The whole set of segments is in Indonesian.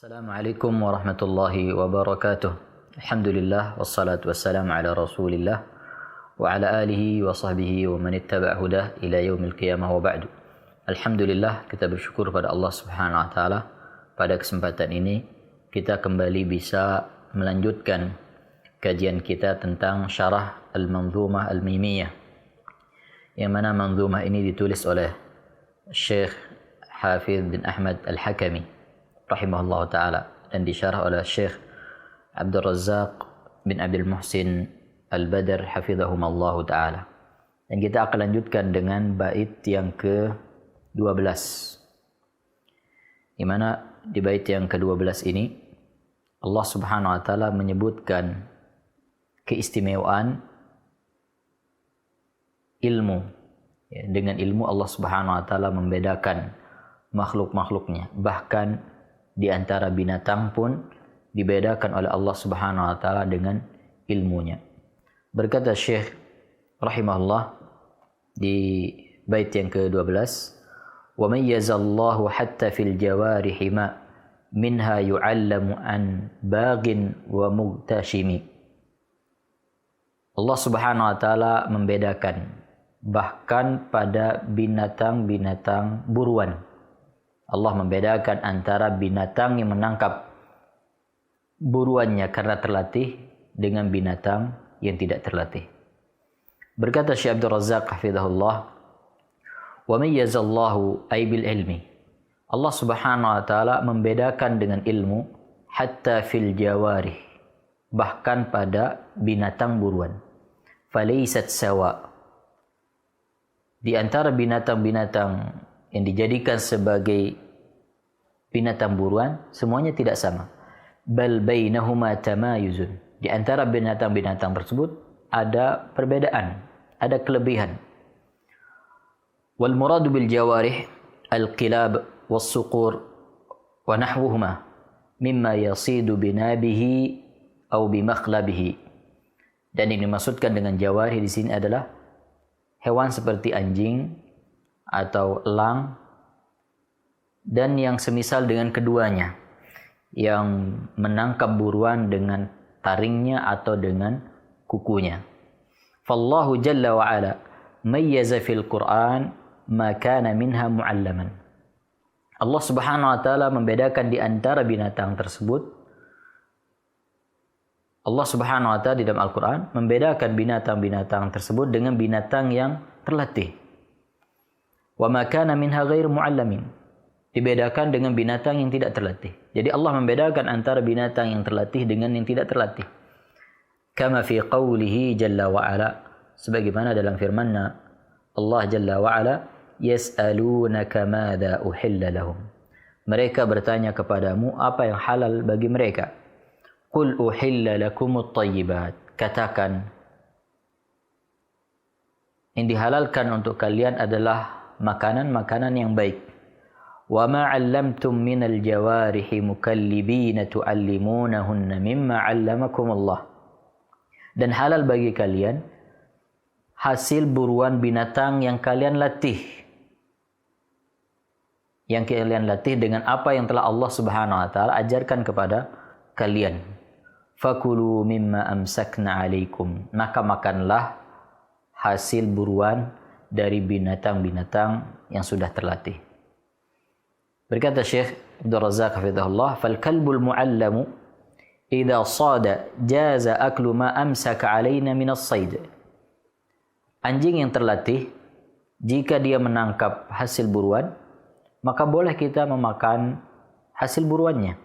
Assalamualaikum warahmatullahi wabarakatuh. Alhamdulillah wassalatu wassalamu ala Rasulillah wa ala alihi wa sahbihi wa man ittaba' hudah ila yaumil qiyamah wa ba'du. Alhamdulillah, kita bersyukur pada Allah Subhanahu wa taala pada kesempatan ini kita kembali bisa melanjutkan kajian kita tentang syarah Al-Manzumah Al-Mimiyah, yang mana manzumah ini ditulis oleh Syekh Hafiz bin Ahmad Al-Hakami rahimahullah ta'ala dan disyarah oleh Syekh Abdul Razzaq bin Abdul Muhsin Al-Badr hafizahumallah ta'ala. Dan kita akan lanjutkan dengan bait yang ke-12, di mana di bait yang ke-12 ini Allah Subhanahu wa taala menyebutkan keistimewaan ilmu. Dengan ilmu Allah Subhanahu wa taala membedakan makhluk-makhluknya, bahkan di antara binatang pun dibedakan oleh Allah Subhanahu wa taala dengan ilmunya. Berkata Syekh rahimahullah di bait yang ke-12, "Wa mayyazallahu hatta fil jawarihi ma minha yu'allamu an baghin wa mughtashimi." Allah Subhanahu wa taala membedakan bahkan pada binatang-binatang buruan. Allah membedakan antara binatang yang menangkap buruannya karena terlatih dengan binatang yang tidak terlatih. Berkata Syekh Abdul Razzaq hafizahullah, "Wa mayyazallahu ay bil ilmi." Allah Subhanahu wa taala membedakan dengan ilmu hatta fil jawarih, bahkan pada binatang buruan. Falaysat sawa. Di antara binatang-binatang yang dijadikan sebagai binatang buruan, semuanya tidak sama. Bal bainahuma tamayuzun. Di antara binatang-binatang tersebut ada perbedaan, ada kelebihan. Wal muradu bil jawarih al-qilab was-suqur wa nahwuhuma mimma yasidu binabihi aw bimakhlabihi. Dan yang dimaksudkan dengan jawarih di sini adalah hewan seperti anjing atau elang dan yang semisal dengan keduanya, yang menangkap buruan dengan taringnya atau dengan kukunya. Fallahu jalla wa ala mayyaza fil Qur'an ma kana minha mu'allaman. Allah Subhanahu wa taala membedakan di antara binatang tersebut. Allah Subhanahu wa taala di dalam Al-Qur'an membedakan binatang-binatang tersebut dengan binatang yang terlatih. Wa ma kana minha ghairu mu'allamin. Dibedakan dengan binatang yang tidak terlatih. Jadi Allah membedakan antara binatang yang terlatih dengan yang tidak terlatih. Kama fi qawlihi jalla wa ala, sebagaimana dalam firman-Nya Allah jalla wa ala, yas'alunaka madza uhilla lahum. Mereka bertanya kepadamu apa yang halal bagi mereka. Qul uhilla lakumut thayyibat. Katakan, yang dihalalkan untuk kalian adalah makanan-makanan yang baik. Wa ma 'allamtum minal jawarihi mukallibina tu'allimunahunna mimma 'allamakumullah. Dan halal bagi kalian hasil buruan binatang yang kalian latih. Yang kalian latih dengan apa yang telah Allah Subhanahu wa taala ajarkan kepada kalian. Fakulu mimma amsakna 'alaikum. Maka makanlah hasil buruan dari binatang-binatang yang sudah terlatih. Berkata Syekh Abdul Razzaq hafizahullah, "Fal kalbul mu'allamu idza sada jaza aklu ma amsaka 'alaina min as-sayd." Anjing yang terlatih jika dia menangkap hasil buruan, maka boleh kita memakan hasil buruannya.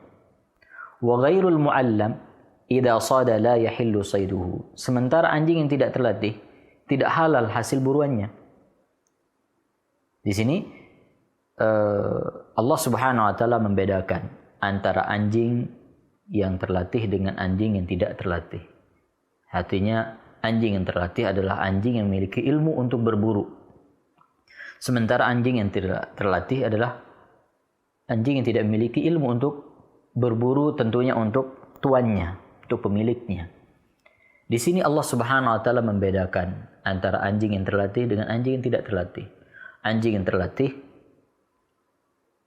Wa ghairul mu'allam idza sada la yahillu sayduhu. Sementara anjing yang tidak terlatih tidak halal hasil buruannya. Di sini Allah Subhanahu wa taala membedakan antara anjing yang terlatih dengan anjing yang tidak terlatih. Artinya anjing yang terlatih adalah anjing yang memiliki ilmu untuk berburu. Sementara anjing yang tidak terlatih adalah anjing yang tidak memiliki ilmu untuk berburu, tentunya untuk tuannya, untuk pemiliknya. Di sini Allah Subhanahu wa taala membedakan antara anjing yang terlatih dengan anjing yang tidak terlatih. Anjing yang terlatih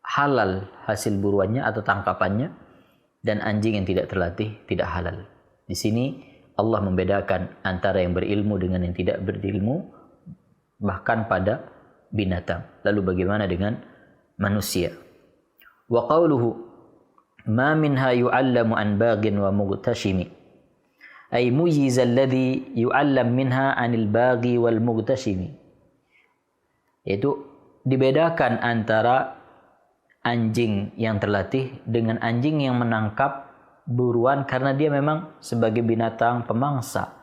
halal hasil buruannya atau tangkapannya, dan anjing yang tidak terlatih tidak halal. Di sini Allah membedakan antara yang berilmu dengan yang tidak berilmu, bahkan pada binatang. Lalu bagaimana dengan manusia? Wa qawluhu ma minha yu'allamu an baghin wa mughtashimi, ay mujiz alladhi yu'allam minha anil baghi wal mughtashimi. Yaitu dibedakan antara anjing yang terlatih dengan anjing yang menangkap buruan karena dia memang sebagai binatang pemangsa,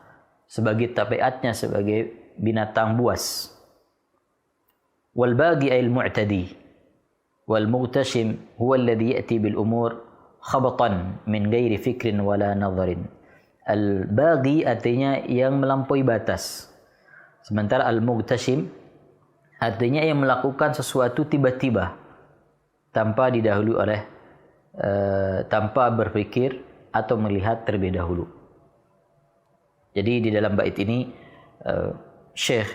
sebagai tabiatnya sebagai binatang buas. Wal baghi ay al mu'tadi wal mughtashim huwa alladhi ya'ti bil umur khabatan min ghairi fikrin wala nadharin. Al baghi artinya yang melampaui batas, sementara al mughtashim artinya yang melakukan sesuatu tiba-tiba tanpa didahului oleh tanpa berpikir atau melihat terlebih dahulu. Jadi di dalam bait ini Syekh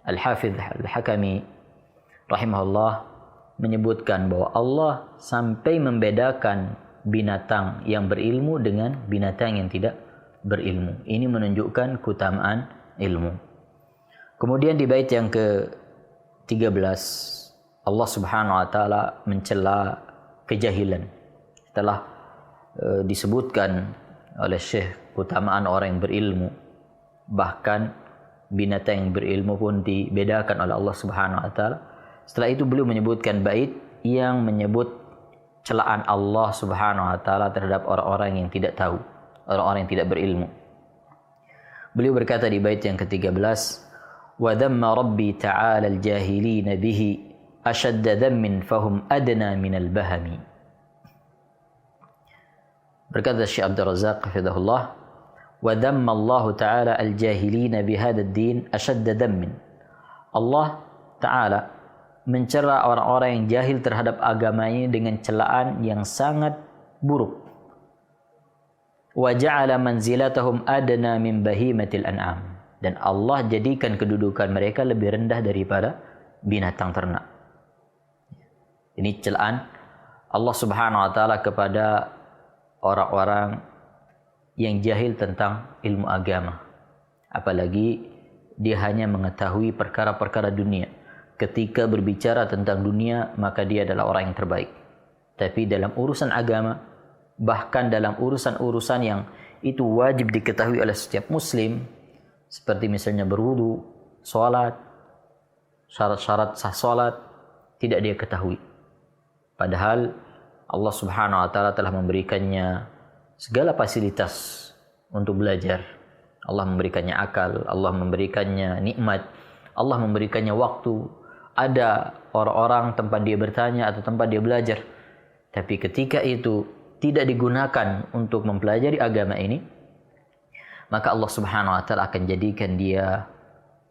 Al-Hafidh Al-Hakami rahimahullah menyebutkan bahwa Allah sampai membedakan binatang yang berilmu dengan binatang yang tidak berilmu. Ini menunjukkan keutamaan ilmu. Kemudian di bait yang ke-13 Allah Subhanahu wa taala mencela kejahilan. Setelah disebutkan oleh Syekh keutamaan orang yang berilmu, bahkan binatang yang berilmu pun dibedakan oleh Allah Subhanahu wa taala. Setelah itu beliau menyebutkan bait yang menyebut celaan Allah Subhanahu wa taala terhadap orang-orang yang tidak tahu, orang-orang yang tidak berilmu. Beliau berkata di bait yang ke-13, wa dhamma rabbi ta'ala al-jahilina bihi ashadda dhammin fahum adna minal bahami. Berkata Syekh Abdul Razak hafizahullah, wa dhamma Allah Ta'ala al-jahilina bihadha ad-din ashadda dhammin. Allah Ta'ala mencela orang-orang yang jahil terhadap agama ini dengan celaan yang sangat buruk. Wa ja'ala manzilatahum adna min bahimatil an'am. Dan Allah jadikan kedudukan mereka lebih rendah daripada binatang ternak. Ini celaan Allah Subhanahu wa taala kepada orang-orang yang jahil tentang ilmu agama. Apalagi dia hanya mengetahui perkara-perkara dunia. Ketika berbicara tentang dunia, maka dia adalah orang yang terbaik. Tapi dalam urusan agama, bahkan dalam urusan-urusan yang itu wajib diketahui oleh setiap muslim, seperti misalnya berwudu, salat, syarat-syarat sah salat, tidak dia ketahui. Padahal Allah Subhanahu wa taala telah memberikannya segala fasilitas untuk belajar. Allah memberikannya akal, Allah memberikannya nikmat, Allah memberikannya waktu. Ada orang-orang tempat dia bertanya atau tempat dia belajar. Tapi ketika itu tidak digunakan untuk mempelajari agama ini, maka Allah Subhanahu wa taala akan jadikan dia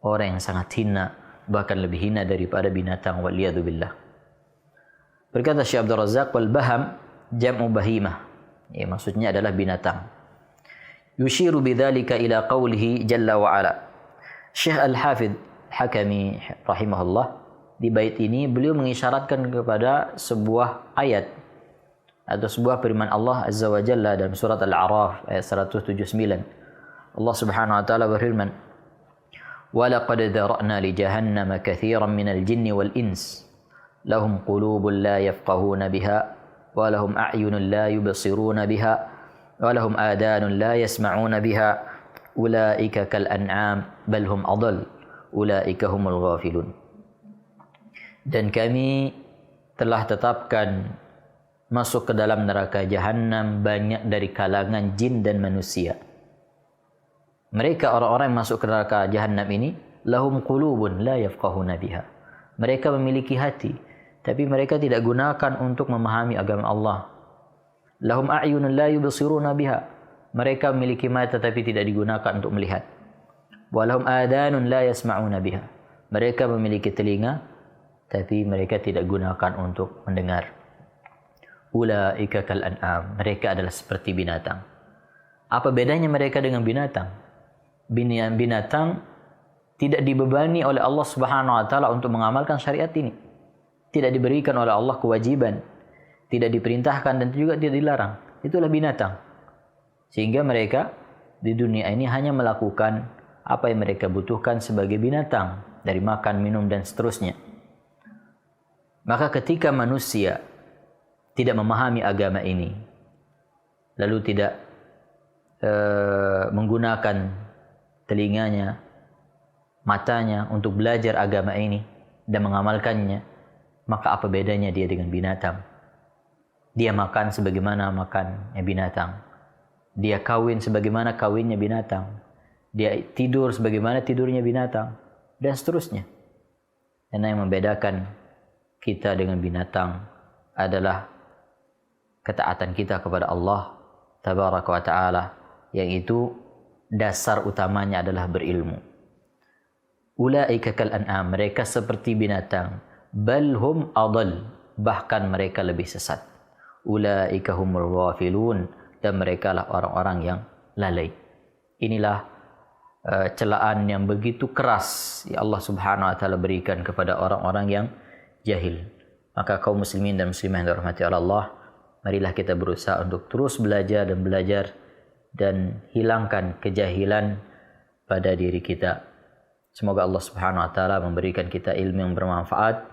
orang yang sangat hina, bahkan lebih hina daripada binatang, waliyadzubillah. Berkata Syekh Abdul Razak, wal baham jam'u bahimah. Ya, maksudnya adalah binatang. Yushiru bidzalika ila qawlihi jalla wa ala. Syekh Al-Hafidh Hakami rahimahullah di bait ini beliau mengisyaratkan kepada sebuah ayat atau sebuah firman Allah Azza wa Jalla dalam surat Al-A'raf ayat 179. Allah Subhanahu wa taala berfirman, "Wa laqad dzara'na li jahannama katsiran minal jinni wal ins." Lahum qulubun la yafqahuna biha wa lahum a'yunun la yubsiruna biha wa lahum adanun la yasma'una biha ulaika kal an'am bal hum adall ulaika humul ghafilun. Dan kami telah tetapkan masuk ke dalam neraka jahanam banyak dari kalangan jin dan manusia. Mereka orang-orang yang masuk ke neraka jahanam ini lahum qulubun la yafqahuna biha. Mereka memiliki hati, tapi mereka tidak gunakan untuk memahami agama Allah. Lahum a'yunun la yubsiruna biha. Mereka memiliki mata tapi tidak digunakan untuk melihat. Wa lahum adanun la yasma'una biha. Mereka memiliki telinga tapi mereka tidak gunakan untuk mendengar. Ulaika kal an'am. Mereka adalah seperti binatang. Apa bedanya mereka dengan binatang? Binatang tidak dibebani oleh Allah Subhanahu wa taala untuk mengamalkan syariat ini. Tidak diberikan oleh Allah kewajiban, tidak diperintahkan dan juga tidak dilarang. itulah binatang. Sehingga mereka di dunia ini hanya melakukan apa yang mereka butuhkan sebagai binatang, dari makan, minum, dan seterusnya. Maka ketika manusia tidak memahami agama ini, lalu tidak menggunakan telinganya, matanya untuk belajar agama ini dan mengamalkannya, maka apa bedanya dia dengan binatang? Dia makan sebagaimana makannya binatang. Dia kawin sebagaimana kawinnya binatang. Dia tidur sebagaimana tidurnya binatang. Dan seterusnya. Karena yang membedakan kita dengan binatang adalah ketaatan kita kepada Allah Tabaraka wa Ta'ala, yang itu dasar utamanya adalah berilmu. Ulaika kal an'am, mereka seperti binatang. Bal hum adall, bahkan mereka lebih sesat. Ulaika humul ghafilun, dan mereka lah orang-orang yang lalai. Inilah celaan yang begitu keras yang Allah Subhanahu wa taala berikan kepada orang-orang yang jahil. Maka kaum muslimin dan muslimah yang dirahmati Allah, marilah kita berusaha untuk terus belajar dan hilangkan kejahilan pada diri kita. Semoga Allah Subhanahu wa taala memberikan kita ilmu yang bermanfaat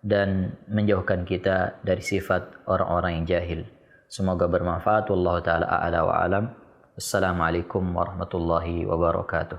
dan menjauhkan kita dari sifat orang-orang yang jahil. Semoga bermanfaat. Wallahu taala a'la wa alam. Assalamualaikum warahmatullahi wabarakatuh.